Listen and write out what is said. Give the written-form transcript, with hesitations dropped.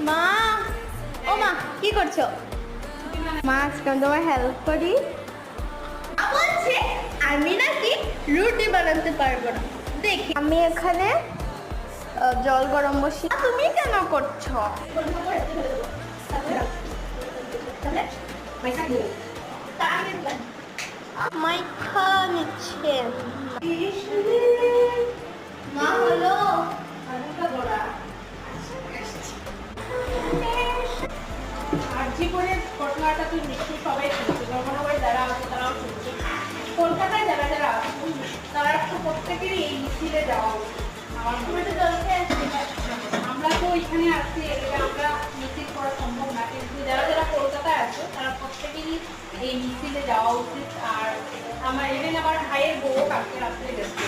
মা, ও মা, কি করছো? মা, আজকে আমি তোমার হেল্প করি। বলছে আমি নাকি রুটি বানাতে পারবো না। দেখি আমি এখানে জল গরম বসি। তুমি কেন করছো? মাইখা নিচ্ছেন মা। হলো আরজি করে ঘটনাটা তুই নিশ্চয়ই সবাই শুনছে, জনগণের যারা আছে তারাও শুনছে। কলকাতায় যারা যারা আছে তারা তো প্রত্যেকেরই এই মিছিলে যাওয়া উচিত। আমার মনে হয় আমরা তো এখানে আছি, এদিকে আমরা মিছিল করা সম্ভব না, কিন্তু যারা যারা কলকাতায় আছে তারা প্রত্যেকেরই এই মিছিলে যাওয়া উচিত। আর আমার ইভেন আমার ভাইয়ের বউ কালকে রাত্রে গেছে।